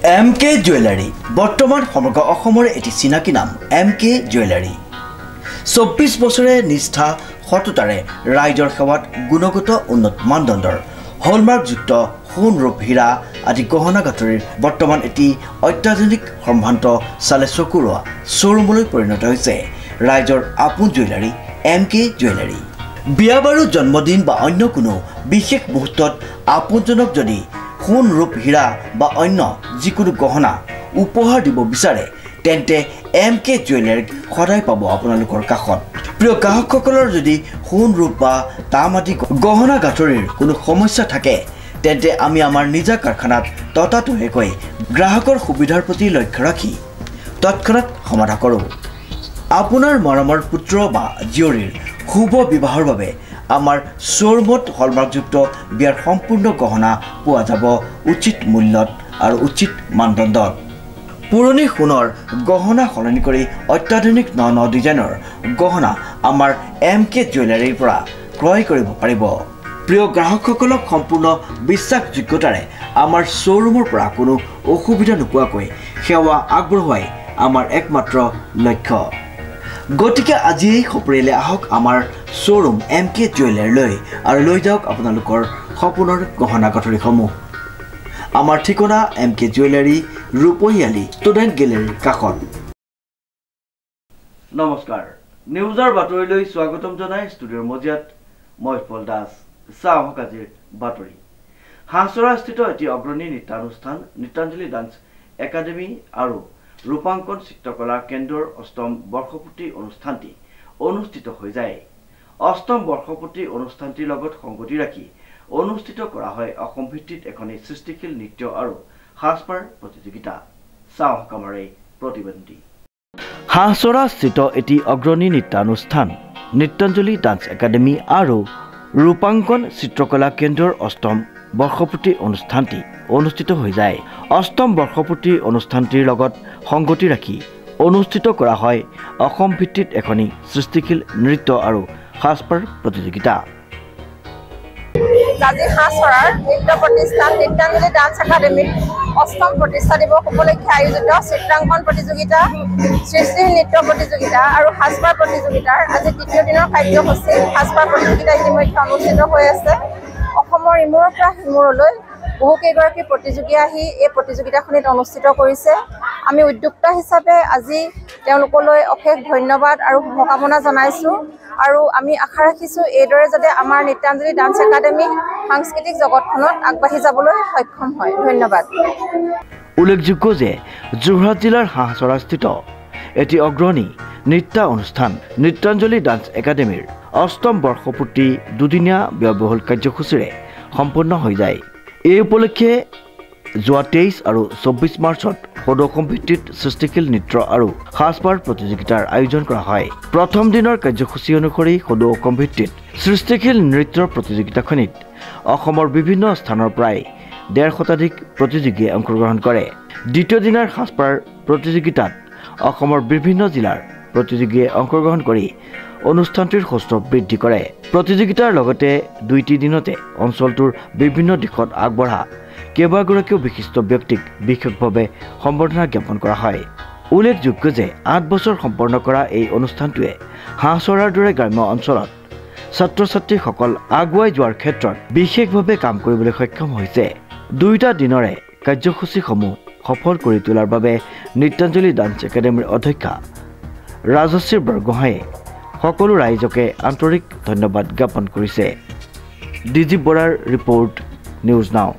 MK jewellery বৰ্তমান সমগ্ৰ অসমৰ এটি চিনাকি নাম MK জুৱেলাৰী 24 বছৰে নিষ্ঠা সততাৰে ৰাইজৰ সেৱাত গুণগত উন্নত মানদণ্ডৰ হলমাৰ্কযুক্ত সোণ ৰূপ হীৰা আদি গহনা গাঁথৰিৰ বৰ্তমান এটি অত্যাধুনিক সম্ভ্ৰান্ত চালে চকুৰোৱা শ্বৰুমলৈ পৰিণত হৈছে ৰাইজৰ আপোন জুৱেলাৰী MK জুৱেলাৰী বিয়া বাৰু জন্মদিন বা অন্য কোনো বিশেষ মুহূৰ্তত আপোনজনক যদি সোণ ৰূপ হীৰা বা অন্য যিকোনো গহনা উপহাৰ দিব বিচাৰে তেন্তে MK জুৱেলাৰীক সদায় পাব আপোনালোকৰ কাষত প্ৰিয় গ্ৰাহকসকলৰ যদি সোণ ৰূপ বা তাম আদি গহনা গাঁথৰিৰ কোনো সমস্যা থাকে তেন্তে আমি আমাৰ নিজা কাৰখানাত ততাতৈয়াকৈ গ্ৰাহকৰ সুবিধাৰ প্ৰতি লক্ষ্য ৰাখি তৎক্ষণাত সমাধা কৰোঁ আপোনাৰ মৰমৰ পুত্ৰ বা জীয়ৰীৰ শুভ বিবাহৰ বাবে আমাৰ শ্বৰুমত হলমাৰ্কযুক্ত বিয়াৰ সম্পূৰ্ণ গহনা পোৱা যাব উচিত মূল্যত আৰু উচিত মানদণ্ডত পুৰণি সোণৰ গহনা সলনি কৰি অত্যাধুনিক ন ডিজাইনৰ গহনা আমাৰ MK জুৱেলাৰীৰ পৰা ক্ৰয় কৰিব পাৰিব প্ৰিয় গ্ৰাহকসকলক সম্পূৰ্ণ বিশ্বাসযোগ্যতাৰে আমাৰ শ্বৰুমৰ পৰা কোনো অসুবিধা নোপোৱাকৈ সেৱা আগবঢ়োৱাই আমাৰ একমাত্ৰ লক্ষ্য গতিকে আজি সপৰিয়ালে আহক আমাৰ শ্বৰুম MK জুৱেলাৰীলৈ আৰু লৈ যাওক আপোনালোকৰ সপোনৰ গহনা গাঁথৰিসমূহ আমাৰ ঠিকনা MK জুৱেলাৰী ৰূপহিয়ালী ষ্টুডেণ্ট গেলেৰীৰ কাষত নমস্কাৰ নিউজৰ বাতৰিলৈ স্বাগতম জনাই ষ্টুডিঅ'ৰ মজিয়াত মই উৎপল দাস চাওক আজিৰ বাতৰি হাঁহচৰাস্থিত এটি অগ্ৰণী নৃত্যানুষ্ঠান নৃত্যাঞ্জলি ডান্স একাডেমী আৰু ৰূপাঙ্কন চিত্ৰকলা কেন্দ্ৰৰ অষ্টম বৰ্ষপূৰ্তি অনুষ্ঠানটি অনুষ্ঠিত হৈ যায় অষ্টম বৰ্ষপূৰ্তি অনুষ্ঠানটিৰ লগত সংগতি ৰাখি অনুষ্ঠিত কৰা হয় অসম ভিত্তিত এখনি সৃষ্টিশীল নৃত্য আৰু সাজপাৰ প্ৰতিযোগিতা চাওক আমাৰ এই প্ৰতিবেদনটি হাঁহচৰাস্থিত এটি অগ্ৰণী নৃত্যানুষ্ঠান নৃত্যাঞ্জলি ডান্স একাডেমী আৰু ৰূপাঙ্কন চিত্ৰকলা কেন্দ্ৰৰ অষ্টম বৰ্ষপূৰ্তি অনুষ্ঠানটি অনুষ্ঠিত হৈ যায় অষ্টম বৰ্ষপূৰ্তি অনুষ্ঠানটিৰ লগত সংগতি ৰাখি অনুষ্ঠিত কৰা হয় অসম ভিত্তিত এখনি সৃষ্টিশীল নৃত্য আৰু সাজপাৰ প্ৰতিযোগিতা আজি হাঁহচৰাৰ নৃত্য প্ৰতিষ্ঠান নৃত্যাঞ্জলি ডান্স একাডেমীৰ অষ্টম প্ৰতিষ্ঠা দিৱস উপলক্ষে আয়োজিত চিত্ৰাংকন প্ৰতিযোগিতা সৃষ্টিশীল নৃত্য প্ৰতিযোগিতা আৰু সাজপাৰ প্ৰতিযোগিতাৰ আজি তৃতীয় দিনৰ কাৰ্যসূচী সাজপাৰ প্ৰতিযোগিতা ইতিমধ্যে অনুষ্ঠিত হৈ আছে অসমৰ ইমূৰৰ পৰা সিমূৰলৈ বহুকেইগৰাকী প্ৰতিযোগী আহি এই প্ৰতিযোগিতাখনিত অনুষ্ঠিত কৰিছে আমি উদ্যোক্তা হিচাপে আজি তেওঁলোকলৈ অশেষ ধন্যবাদ আৰু শুভকামনা জনাইছোঁ আৰু আমি আশা ৰাখিছোঁ এইদৰে যাতে আমাৰ নৃত্যাঞ্জলি ডান্স একাডেমী সাংস্কৃতিক জগতখনত আগবাঢ়ি যাবলৈ সক্ষম হয় ধন্যবাদ উল্লেখযোগ্য যে যোৰহাট জিলাৰ হাঁহচৰাস্থিত এটি অগ্ৰণী নৃত্য অনুষ্ঠান নৃত্যাঞ্জলি ডান্স একাডেমীৰ অষ্টম বৰ্ষপূৰ্তি দুদিনীয়া ব্যয়বহুল কাৰ্যসূচীৰে সম্পন্ন হৈ যায় এই উপলক্ষে যোৱা 23 আৰু 24 মাৰ্চত সদৌ ভিত্তিত সৃষ্টিশীল নৃত্য আৰু সাজপাৰ প্ৰতিযোগিতাৰ আয়োজন কৰা হয় প্ৰথম দিনৰ কাৰ্যসূচী অনুসৰি সদৌ ভিত্তিত সৃষ্টিশীল নৃত্যৰ প্ৰতিযোগিতাখনিত অসমৰ বিভিন্ন স্থানৰ প্ৰায় 150 শতাধিক প্ৰতিযোগীয়ে অংশগ্ৰহণ কৰে দ্বিতীয় দিনৰ সাজপাৰ প্ৰতিযোগিতাত অসমৰ বিভিন্ন জিলাৰ প্ৰতিযোগীয়ে অংশগ্ৰহণ কৰি অনুষ্ঠানটিৰ সৌষ্ঠৱ বৃদ্ধি কৰে প্ৰতিযোগিতাৰ লগতে দুইটি দিনতে অঞ্চলটোৰ বিভিন্ন দিশত আগবঢ়া কেইবাগৰাকীও বিশিষ্ট ব্যক্তিক বিশেষভাৱে সম্বৰ্ধনা জ্ঞাপন কৰা হয় উল্লেখযোগ্য যে 8 বছৰ সম্পন্ন কৰা এই অনুষ্ঠানটোৱে হাঁহচৰাৰ দৰে গ্ৰাম্য অঞ্চলত ছাত্ৰ ছাত্ৰীসকল আগুৱাই যোৱাৰ ক্ষেত্ৰত বিশেষভাৱে কাম কৰিবলৈ সক্ষম হৈছে দুইটা দিনৰে কাৰ্যসূচীসমূহ সফল কৰি তোলাৰ বাবে নৃত্যাঞ্জলি ডান্স একাডেমীৰ অধ্যক্ষা ৰাজশ্ৰী বৰগোহাঁয়ে সকলো ৰাইজকে আন্তৰিক ধন্যবাদ জ্ঞাপন কৰিছে ডিজি বৰাৰ ৰিপৰ্ট নিউজ নাও